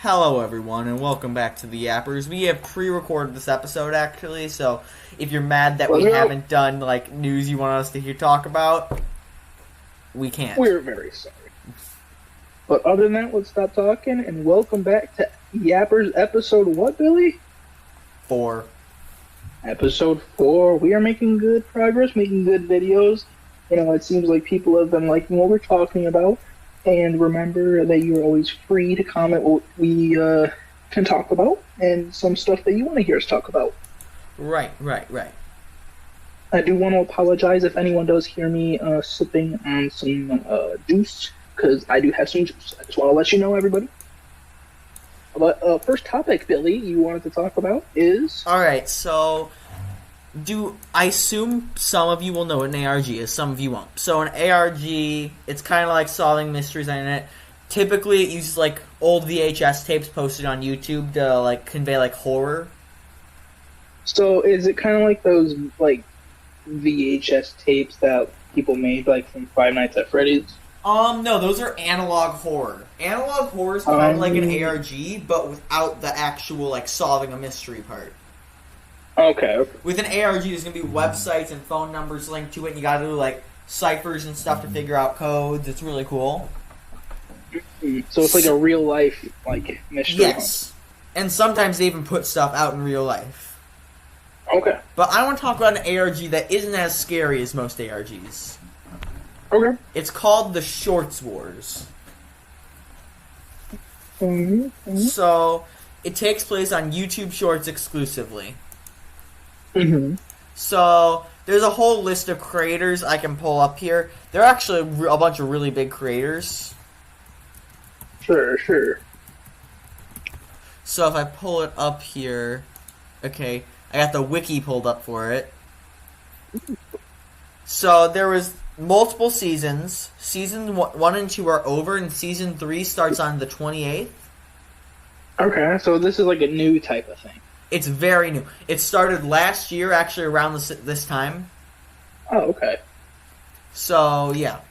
Hello everyone and welcome back to the Yappers. We have pre-recorded this episode actually, so if you're mad that we haven't done like news you want us to hear talk about, we can't. We're very sorry. But other than that, let's stop talking and welcome back to Yappers episode what, Billy? 4. Episode 4. We are making good progress, making good videos. You know, it seems like people have been liking what we're talking about. And remember that you're always free to comment what we can talk about and some stuff that you want to hear us talk about. Right. I do want to apologize if anyone does hear me sipping on some juice, because I do have some juice. I just want to let you know, everybody. But first topic, Billy, you wanted to talk about is... Alright, so... I assume some of you will know what an ARG is, some of you won't. So an ARG, it's kind of like solving mysteries on the internet. Typically, it uses like old VHS tapes posted on YouTube to like convey like horror. So is it kind of like those like VHS tapes that people made like from Five Nights at Freddy's? No, those are analog horror. Analog horror is kind of like an ARG, but without the actual like solving a mystery part. Okay. With an ARG, there's going to be websites and phone numbers linked to it, and you got to do, like, ciphers and stuff to figure out codes. It's really cool. So it's like a real-life, like, mystery. Yes. And sometimes they even put stuff out in real life. Okay. But I want to talk about an ARG that isn't as scary as most ARGs. Okay. It's called the Shorts Wars. So, it takes place on YouTube Shorts exclusively. So, there's a whole list of creators I can pull up here. There are actually a bunch of really big creators. Sure. So, if I pull it up here... Okay, I got the wiki pulled up for it. So, there was multiple seasons. Season 1 and 2 are over, and Season 3 starts on the 28th. Okay, so this is like a new type of thing. It's very new. It started last year, actually, around this time. Oh, okay. So, yeah.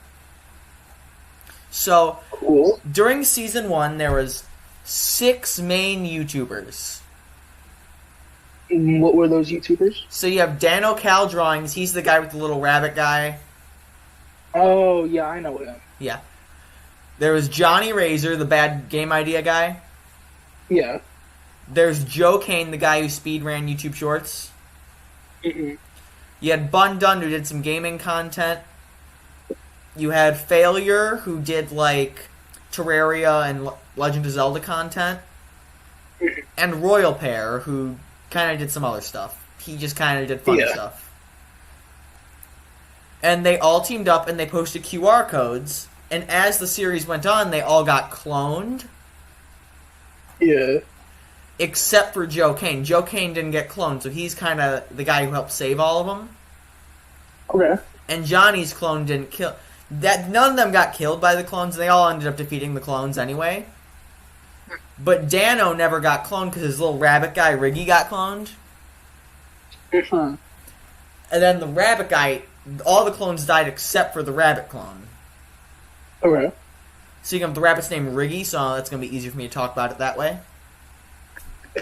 So, cool. During Season 1, there was 6 main YouTubers. What were those YouTubers? So, you have Dano Cal Drawings. He's the guy with the little rabbit guy. Oh, yeah, I know him. Yeah. There was Johnny Razor, the bad game idea guy. Yeah. There's Joe Kane, the guy who speed ran YouTube Shorts. You had Bun Dun, who did some gaming content. You had Failure, who did, like, Terraria and Legend of Zelda content. And Royal Pair, who kind of did some other stuff. He just kind of did fun stuff. And they all teamed up, and they posted QR codes. And as the series went on, they all got cloned. Yeah. Except for Joe Kane. Joe Kane didn't get cloned, so he's kind of the guy who helped save all of them. Okay. And Johnny's clone didn't kill... None of them got killed by the clones, and they all ended up defeating the clones anyway. But Dano never got cloned because his little rabbit guy, Riggy, got cloned. And then the rabbit guy, all the clones died except for the rabbit clone. Okay. So you can have the rabbit's name Riggy, so that's going to be easier for me to talk about it that way.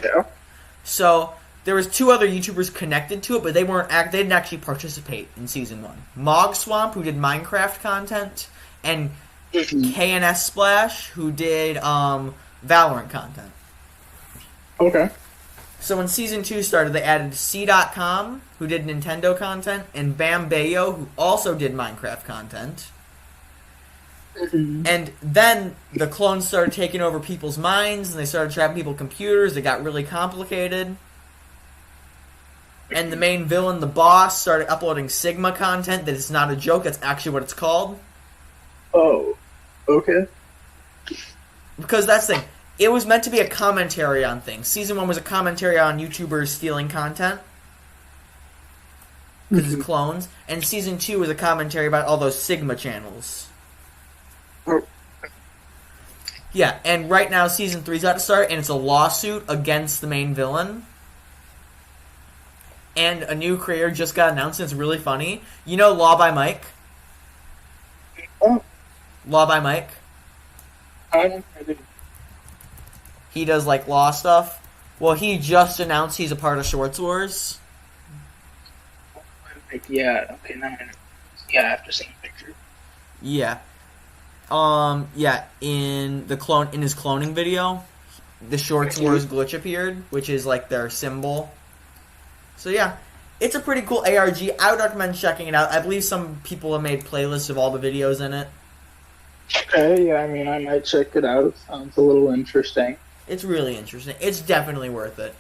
Yeah. So there was 2 other YouTubers connected to it, but they didn't actually participate in Season 1. Mog Swamp, who did Minecraft content, and KNS Splash, who did Valorant content. Okay. So when Season 2 started, they added C.com, who did Nintendo content, and Bam Bayo, who also did Minecraft content. And then the clones started taking over people's minds, and they started trapping people's computers. It got really complicated. And the main villain, the boss, started uploading Sigma content that is not a joke. That's actually what it's called. Oh, okay. Because that's the thing. It was meant to be a commentary on things. Season 1 was a commentary on YouTubers stealing content. Because it's clones. And Season 2 was a commentary about all those Sigma channels. Yeah, and right now Season 3's about to start, and it's a lawsuit against the main villain. And a new creator just got announced, and it's really funny. You know Law by Mike? Law by Mike? I didn't. He does like law stuff. Well, he just announced he's a part of Shorts Wars. Yeah. Okay. Now I have to see a picture. Yeah. Yeah. In his cloning video, the Shorts Wars glitch appeared, which is like their symbol. So yeah, it's a pretty cool ARG. I would recommend checking it out. I believe some people have made playlists of all the videos in it. Okay, yeah, I mean, I might check it out. It sounds a little interesting. It's really interesting. It's definitely worth it.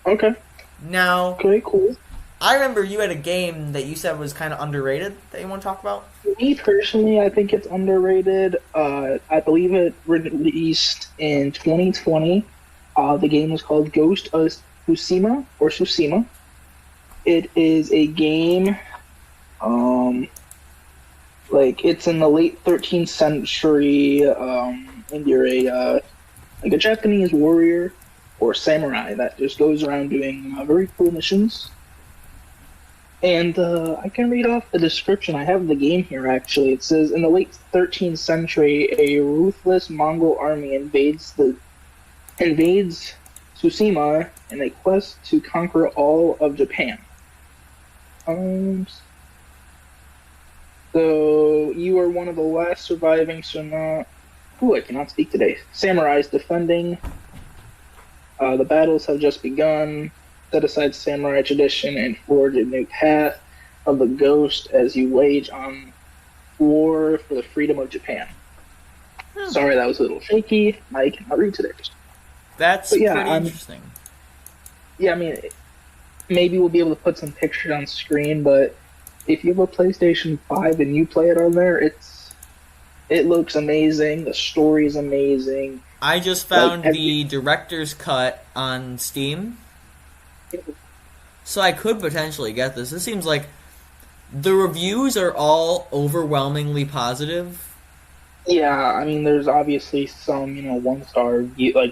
Okay. Now, okay, cool. I remember you had a game that you said was kind of underrated that you want to talk about? Me, personally, I think it's underrated. I believe it released in 2020. The game was called Ghost of Tsushima, or Tsushima. It is a game, like, it's in the late 13th century, and you're like a Japanese warrior or samurai that just goes around doing very cool missions. And I can read off the description. I have the game here, actually. It says, in the late 13th century, a ruthless Mongol army invades Tsushima in a quest to conquer all of Japan. So you are one of the last surviving I cannot speak today. Samurais defending. The battles have just begun. Set aside samurai tradition and forge a new path of the ghost as you wage on war for the freedom of Japan. Sorry, that was a little shaky. I cannot read today. That's pretty interesting. Yeah, I mean, maybe we'll be able to put some pictures on screen, but if you have a PlayStation 5 and you play it on there, it looks amazing. The story is amazing. I just found the director's cut on Steam. So I could potentially get this. This seems like the reviews are all overwhelmingly positive. Yeah, I mean, there's obviously some, 1-star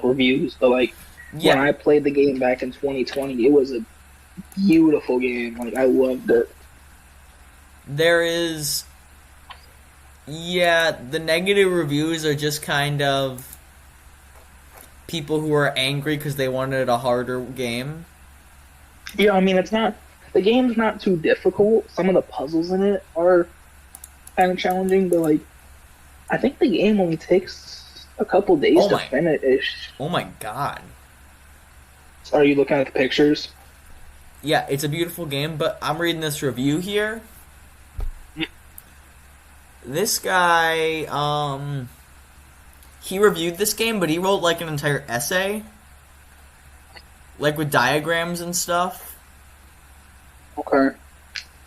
reviews, but when I played the game back in 2020, it was a beautiful game. Like, I loved it. There is, the negative reviews are just kind of people who are angry because they wanted a harder game. Yeah, I mean, the game's not too difficult. Some of the puzzles in it are kind of challenging, but, I think the game only takes a couple days to finish. Oh my god. So are you looking at the pictures? Yeah, it's a beautiful game, but I'm reading this review here. This guy, he reviewed this game, but he wrote, an entire essay. With diagrams and stuff. Okay.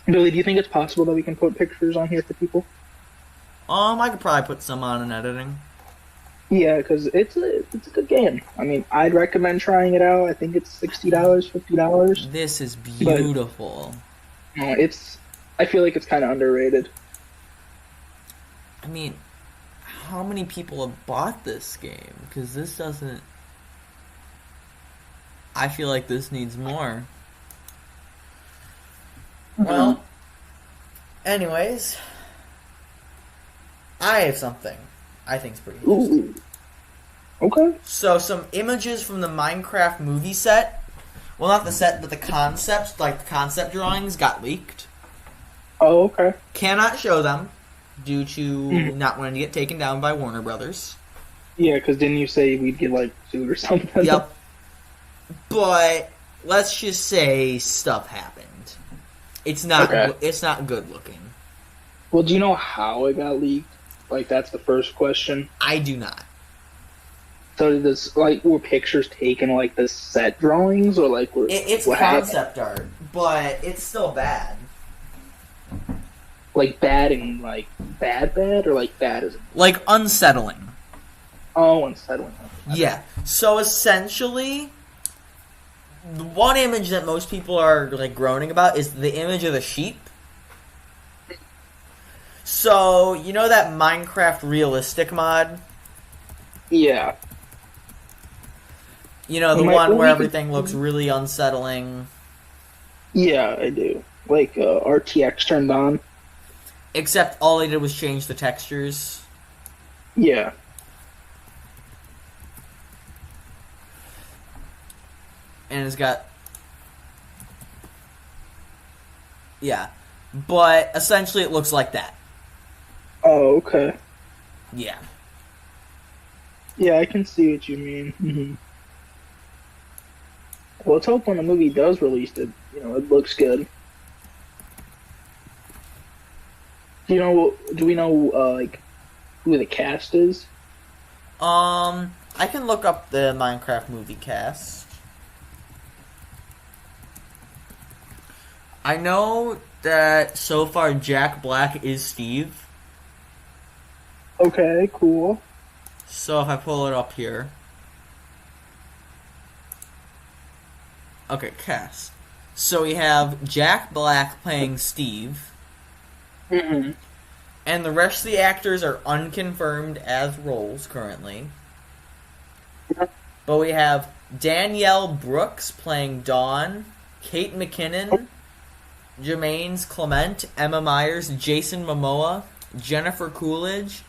Billy, do you think it's possible that we can put pictures on here for people? I could probably put some on in editing. Yeah, because it's a good game. I mean, I'd recommend trying it out. I think it's $60, $50. This is beautiful. But, I feel like it's kind of underrated. I mean, how many people have bought this game? Because this doesn't... I feel like this needs more. Well, anyways, I have something I think is pretty interesting. Ooh. Okay. So, some images from the Minecraft movie set. Well, not the set, but the concepts, the concept drawings, got leaked. Oh, okay. Cannot show them due to not wanting to get taken down by Warner Brothers. Yeah, because didn't you say we'd get, sued or something? Yep. But let's just say stuff happened. It's not good looking. Well, do you know how it got leaked? That's the first question. I do not. So did this were pictures taken the set drawings or it's concept art, but it's still bad. Bad and bad or bad as unsettling. Oh, unsettling. Yeah. So essentially, the one image that most people are groaning about is the image of the sheep. So, you know that Minecraft realistic mod? Yeah. You know, the one where everything looks really unsettling? Yeah, I do. RTX turned on. Except all they did was change the textures. Yeah. and it's got... Yeah. But essentially it looks like that. Oh, okay. Yeah. Yeah, I can see what you mean. Mm-hmm. Well, let's hope when the movie does release it, it looks good. Do we know, like, who the cast is? I can look up the Minecraft movie cast. I know that so far Jack Black is Steve. Okay, cool. So if I pull it up here. Okay, cast. So we have Jack Black playing Steve. Mm-hmm. And the rest of the actors are unconfirmed as roles currently. But we have Danielle Brooks playing Dawn, Kate McKinnon, Jermaine Clement, Emma Myers, Jason Momoa, Jennifer Coolidge,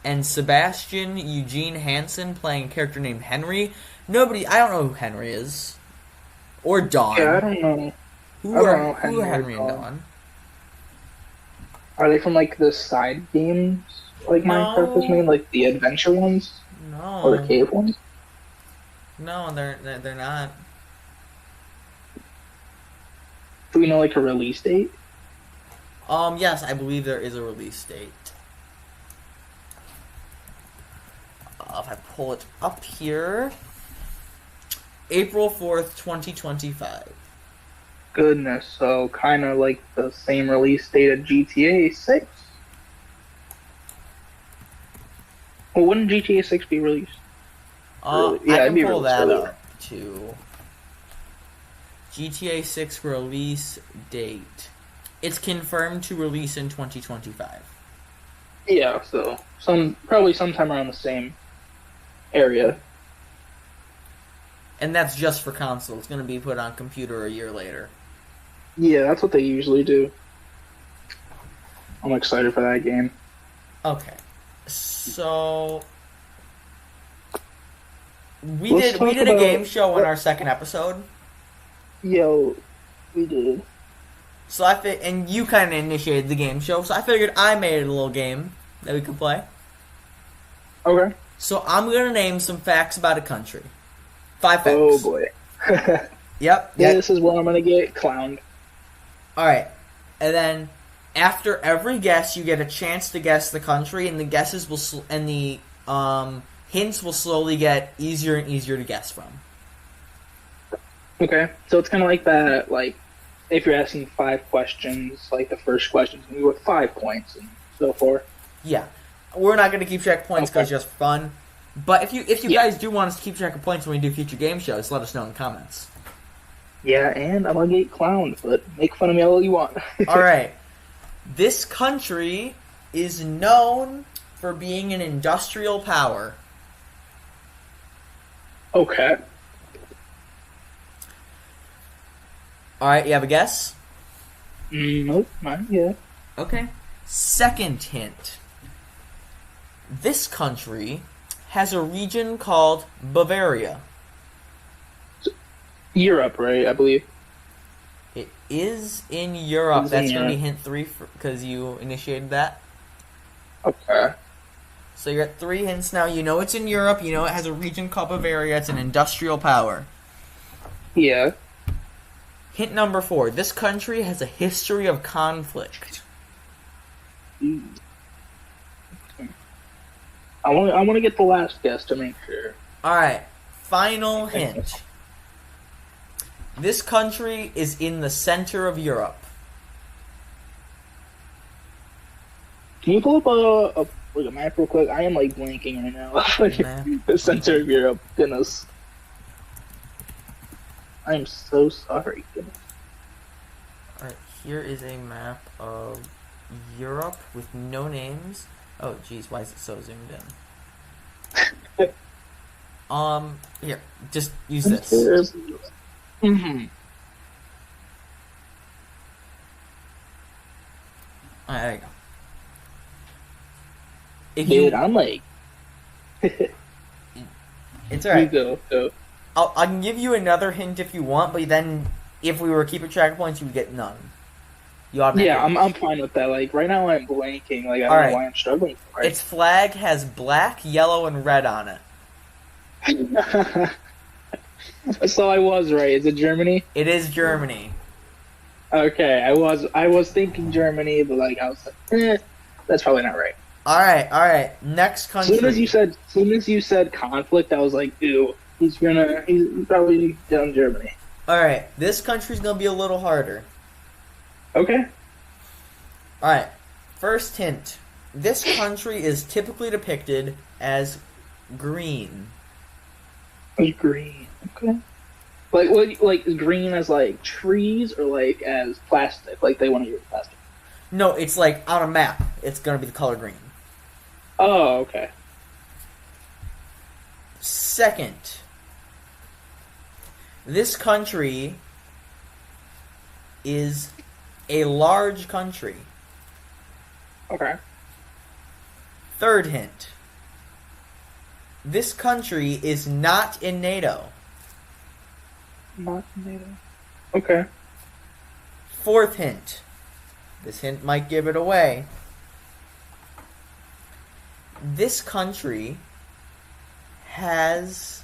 and Sebastian Eugene Hansen playing a character named Henry. I don't know who Henry is. Or Dawn. Yeah, I don't know. Who are Henry and Dawn? Are they from, like, the side games? Like Minecraft was made? Like, the adventure ones? No. Or the cave ones? No, they're not. Do we know, like, a release date? Yes, I believe there is a release date. If I pull it up here, April 4th, 2025. Goodness, so kind of like the same release date of GTA 6. Well, wouldn't GTA 6 be released? I can pull that up too. GTA 6 release date. It's confirmed to release in 2025. Yeah, so probably sometime around the same area. And that's just for console. It's going to be put on computer a year later. Yeah, that's what they usually do. I'm excited for that game. Okay. So we did a game show in our second episode. Yo, we did. So and you kind of initiated the game show, so I figured I made a little game that we could play. Okay. So I'm going to name some facts about a country. 5 facts. Oh boy. Yep. Yeah, this is where I'm going to get clowned. Alright. And then after every guess, you get a chance to guess the country, and the guesses will hints will slowly get easier and easier to guess from. Okay. So it's kind of like that, like, if you're asking 5 questions, like the first question's going to be worth 5 points and so forth. Yeah. We're not going to keep track of points because it's just fun. But if you guys do want us to keep track of points when we do future game shows, let us know in the comments. Yeah, and I'm going to get clowned, but make fun of me all you want. Alright. This country is known for being an industrial power. Okay. Alright, you have a guess? Nope, not yet. Okay. Second hint. This country has a region called Bavaria. Europe, right, I believe. It is in Europe. That's going to be Europe. hint 3 because you initiated that. Okay. So you're at 3 hints now. You know it's in Europe. You know it has a region called Bavaria. It's an industrial power. Yeah. Hint number 4. This country has a history of conflict. I want to get the last guess to make sure. Alright. Final hint. This country is in the center of Europe. Can you pull up a map real quick? I am like blanking right now. The center of Europe. Goodness. I am so sorry. Goodness. Alright, here is a map of Europe with no names. Oh, jeez, why is it so zoomed in? Here, just use this. Mm-hmm. Alright, there you go. Dude, I'm like... It's alright. You go. I can give you another hint if you want, but then if we were keeping track of points, you would get none. Yeah, I'm fine with that. Like right now, I'm blanking. Like I don't know why I'm struggling. Its flag has black, yellow, and red on it. So I was right. Is it Germany? It is Germany. Okay, I was thinking Germany, but like I was like, that's probably not right. All right. Next country. Soon as you said conflict, I was like, ew. He's probably down Germany. All right, this country's gonna be a little harder. Okay. All right. First hint: this country is typically depicted as green. Green. Okay. Like what? Like green as like trees, or like as plastic? Like they want to use plastic. No, it's like on a map. It's gonna be the color green. Oh, okay. Second, this country is a large country. Okay. Third hint, this country is not in NATO. Not in NATO. Okay. Fourth hint, this hint might give it away. This country has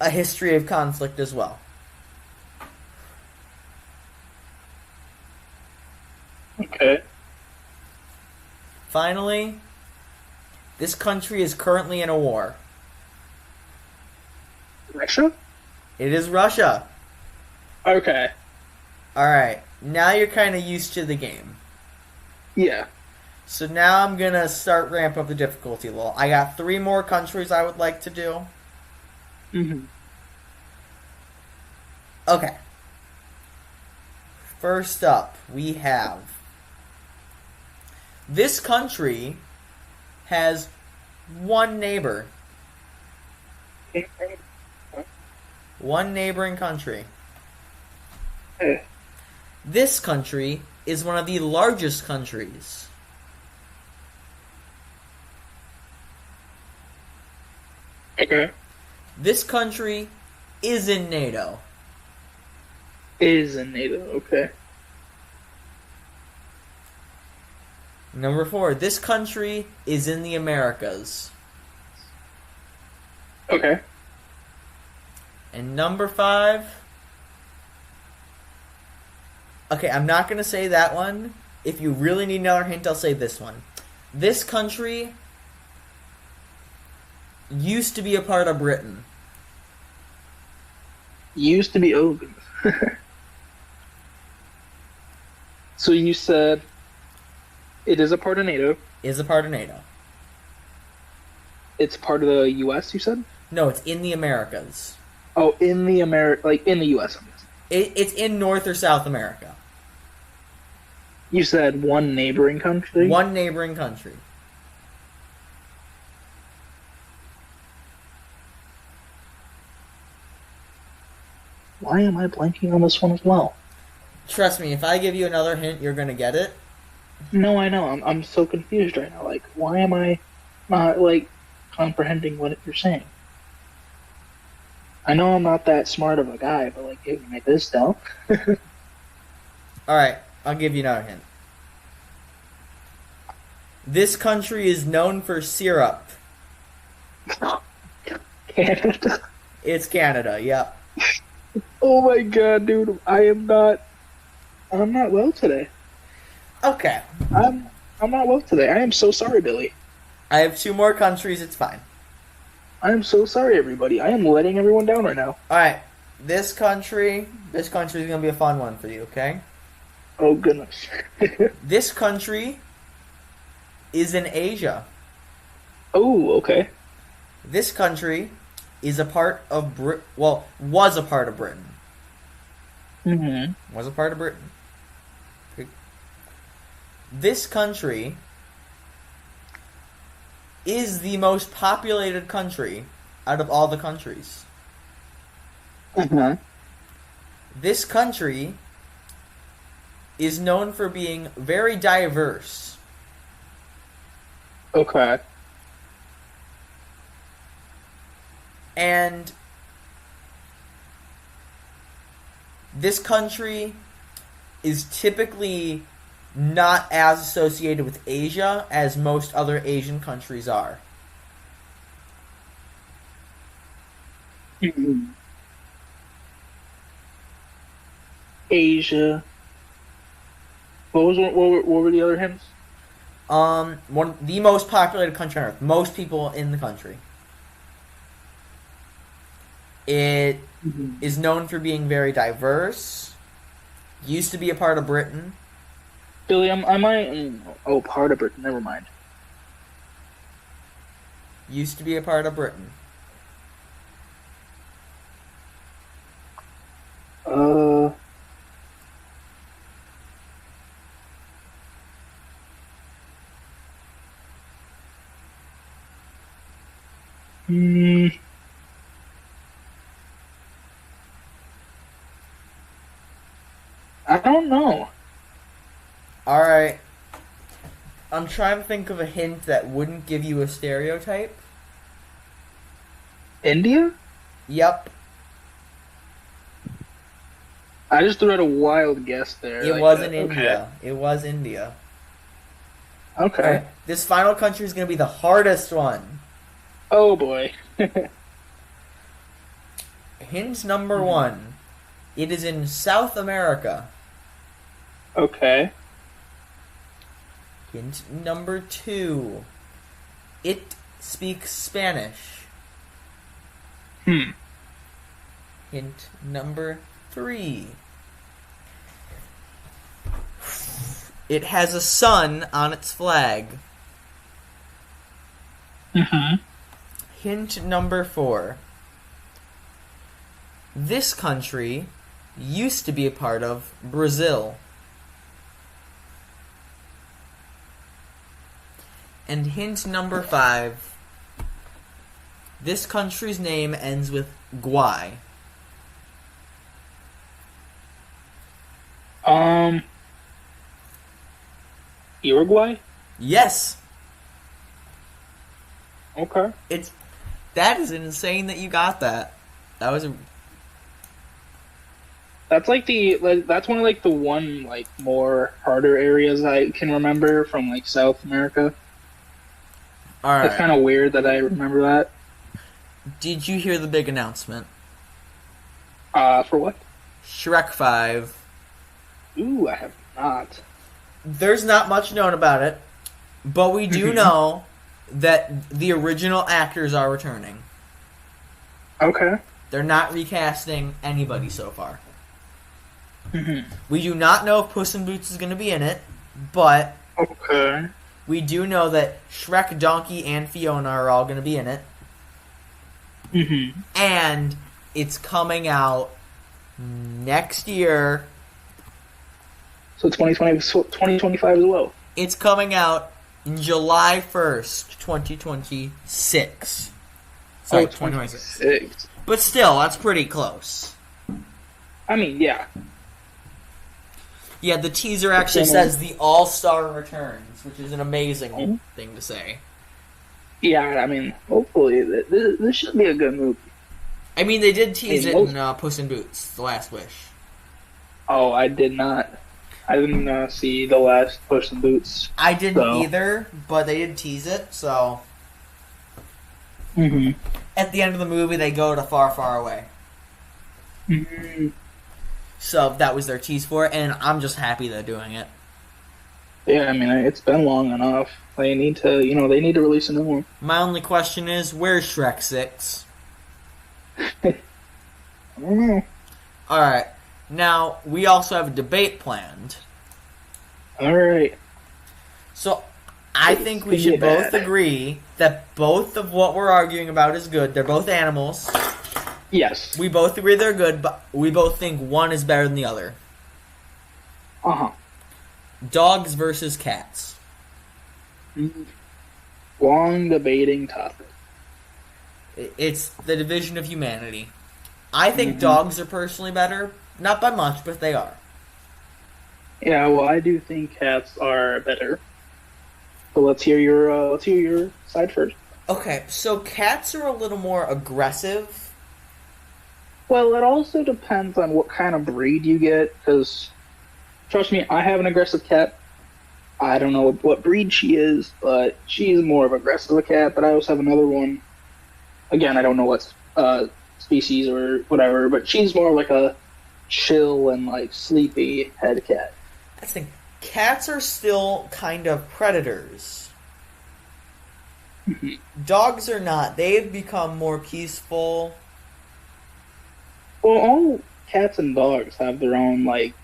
a history of conflict as well. Okay. Finally, this country is currently in a war. Russia? It is Russia. Okay. Alright, now you're kind of used to the game. Yeah. So now I'm going to start ramp up the difficulty a little. I got 3 more countries I would like to do. Mm-hmm. Okay. First up, we have... This country has one neighbor. One neighboring country. This country is one of the largest countries. Okay. This country is in NATO. Is in NATO, okay. Number 4, this country is in the Americas. Okay. And number 5... Okay, I'm not going to say that one. If you really need another hint, I'll say this one. This country used to be a part of Britain. Used to be open. So you said it is a part of NATO. Is a part of NATO. It's part of the U.S., you said? No, it's in the Americas. Oh, in the like in the U.S., I'm guessing. It's in North or South America. You said one neighboring country? One neighboring country. Why am I blanking on this one as well? Trust me, if I give you another hint, you're going to get it. No, I know. I'm so confused right now. Like, why am I not, like, comprehending what you're saying? I know I'm not that smart of a guy, but, like, give me this, though. Alright, I'll give you another hint. This country is known for syrup. Canada? It's Canada, yep. Oh my god, dude. I'm not well today. Okay. I'm not well today. I am so sorry, Billy. I have 2 more countries, it's fine. I am so sorry, everybody. I am letting everyone down right now. Alright, this country is going to be a fun one for you, okay? Oh, goodness. This country is in Asia. Oh, okay. This country is a part of was a part of Britain. Mm-hmm. Was a part of Britain. This country is the most populated country out of all the countries. Uh-huh. This country is known for being very diverse. Okay. And this country is typically not as associated with Asia as most other Asian countries are. Asia. What were the other hints? The most populated country on Earth. Most people in the country. It is known for being very diverse. Used to be a part of Britain. Billy, I might. Oh, part of Britain. Never mind. Used to be a part of Britain. I don't know. Alright. I'm trying to think of a hint that wouldn't give you a stereotype. India? Yep. I just threw out a wild guess there. It wasn't India. Okay. It was India. Okay. Right. This final country is going to be the hardest one. Oh boy. Hint number 1. It is in South America. Okay. Hint number 2. It speaks Spanish. Hint number 3. It has a sun on its flag. Hint number 4. This country used to be a part of Brazil. And hint number 5. This country's name ends with Guay. Uruguay? Yes. Okay. That is insane that you got that. That was a... That's that's one of the more harder areas I can remember from South America. All right. It's kind of weird that I remember that. Did you hear the big announcement? For what? Shrek 5. Ooh, I have not. There's not much known about it, but we do know that the original actors are returning. Okay. They're not recasting anybody so far. We do not know if Puss in Boots is going to be in it, but okay, we do know that Shrek, Donkey, and Fiona are all going to be in it. And it's coming out next year. So 2025 as well. It's coming out July 1st, 2026. Sorry, 2026. But still, that's pretty close. I mean, yeah. Yeah, the teaser actually says the All-Star returns, which is an amazing thing to say. Yeah, I mean, hopefully, this should be a good movie. I mean, they did tease it in Puss in Boots, The Last Wish. Oh, I did not. I didn't see The Last Puss in Boots. I didn't either, but they did tease it, so... At the end of the movie, they go to Far, Far Away. So that was their tease for it, and I'm just happy they're doing it. Yeah, I mean, it's been long enough. They need to, they need to release a new one. My only question is, where's Shrek 6? I don't know. Alright, now, we also have a debate planned. Alright. So, I think we should both agree that both of what we're arguing about is good. They're both animals. Yes. We both agree they're good, but we both think one is better than the other. Dogs versus cats. Long debating topic. It's the division of humanity. I think dogs are personally better. Not by much, but they are. Yeah, well, I do think cats are better. So let's hear your side first. Okay, so cats are a little more aggressive. Well, it also depends on what kind of breed you get, because trust me, I have an aggressive cat. I don't know what breed she is, but she's more of aggressive a cat. But I also have another one. Again, I don't know what species or whatever, but she's more like a chill and like sleepy head cat. That's the thing. Cats are still kind of predators. Dogs are not. They've become more peaceful. Well, all cats and dogs have their own, like,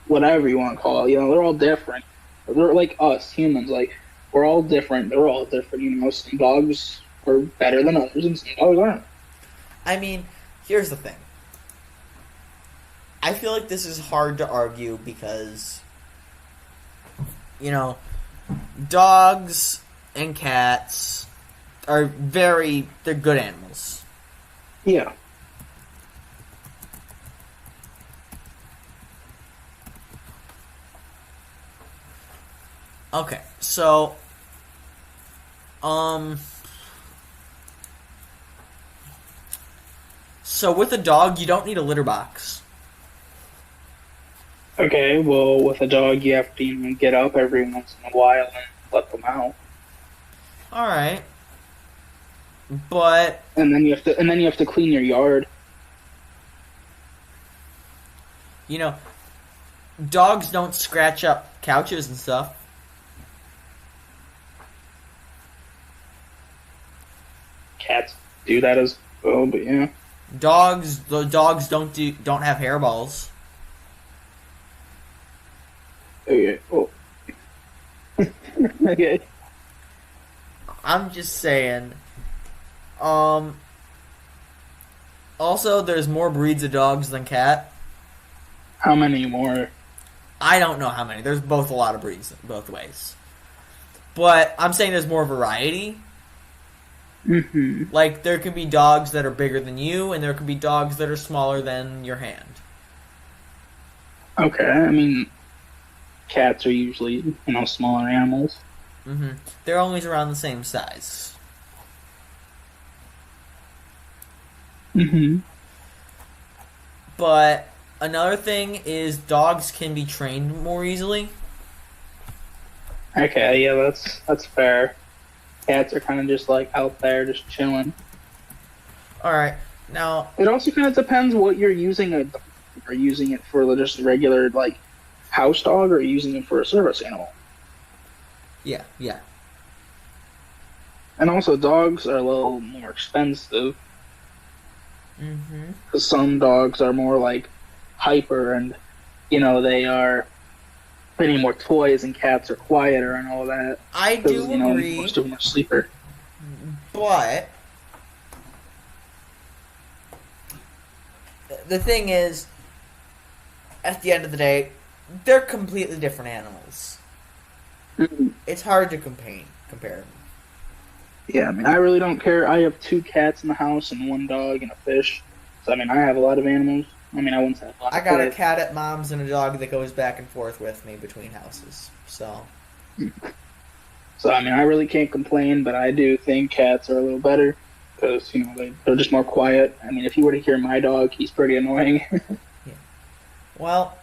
whatever you want to call it. They're all different. They're like us, humans. Like, we're all different. They're all different. Some dogs are better than others, and some dogs aren't. I mean, here's the thing. I feel like this is hard to argue because, dogs and cats are they're good animals. Yeah. Okay, so, so with a dog, you don't need a litter box. Okay, well, with a dog, you have to get up every once in a while and let them out. All right, but and then you have to clean your yard. Dogs don't scratch up couches and stuff. Cats do that as well, but yeah. The dogs don't have hairballs. Okay. Oh. Okay. I'm just saying. Also, there's more breeds of dogs than cat. How many more? I don't know how many. There's both a lot of breeds both ways. But I'm saying there's more variety. Mm-hmm. Like, there can be dogs that are bigger than you, and there can be dogs that are smaller than your hand. Okay, I mean, cats are usually, smaller animals. Mm-hmm. They're always around the same size. Mm-hmm. But another thing is dogs can be trained more easily. Okay, yeah, that's fair. Cats are kind of just like out there, just chilling. All right, now it also kind of depends what you're using it. Are you using it for just a regular like house dog, or are you using it for a service animal? Yeah. And also, dogs are a little more expensive. Mm-hmm. Because some dogs are more like hyper, and they need more toys, and cats are quieter and all that. I do agree. Most of them are sleeper. But the thing is, at the end of the day, they're completely different animals. Mm-hmm. It's hard to compare them. Yeah, I mean, I really don't care. I have 2 cats in the house and 1 dog and a fish. So, I mean, I have a lot of animals. I mean, I wouldn't say a lot. I got a cat at mom's and a dog that goes back and forth with me between houses. So, I mean, I really can't complain, but I do think cats are a little better because, they're just more quiet. I mean, if you were to hear my dog, he's pretty annoying. Yeah. Well,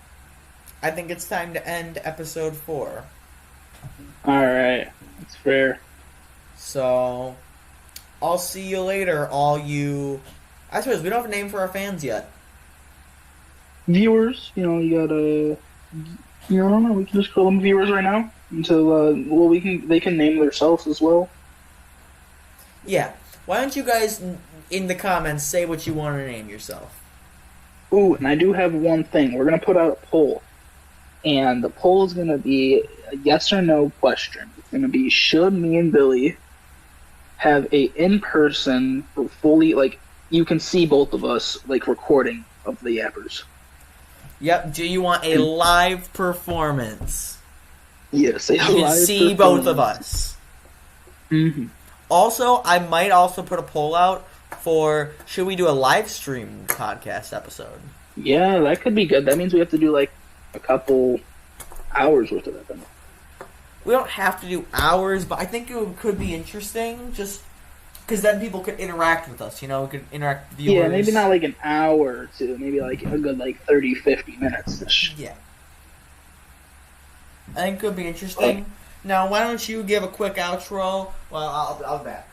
I think it's time to end episode 4. Alright, that's fair. So, I'll see you later, all you... I suppose we don't have a name for our fans yet. Viewers, you gotta... I don't know, we can just call them viewers right now. Until, they can name themselves as well. Yeah. Why don't you guys, in the comments, say what you want to name yourself? Ooh, and I do have one thing. We're gonna put out a poll. And the poll is gonna be a yes or no question. It's gonna be, should me and Billy have a in-person, fully, like, you can see both of us, like, recording of the yappers? Yep. Do you want a live performance? Yes, you can see both of us. Mm-hmm. Also, I might also put a poll out for, should we do a live stream podcast episode? Yeah, that could be good. That means we have to do, like, a couple hours worth of that. we don't have to do hours, but I think it could be interesting just because then people could interact with us. We could interact with viewers. Yeah, maybe not like an hour or two. Maybe like a good 30, 50 minutes. Yeah. I think it could be interesting. Now, why don't you give a quick outro? Well, I'll be back.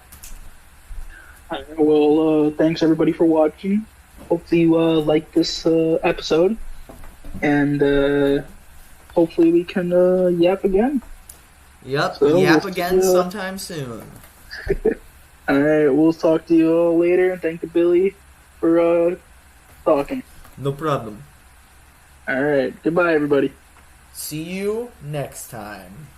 Well, thanks everybody for watching. Hopefully you like this episode. And hopefully we can yap again. Yep, so yap again sometime soon. Alright, we'll talk to you all later, and thank you, Billy, for talking. No problem. Alright, goodbye, everybody. See you next time.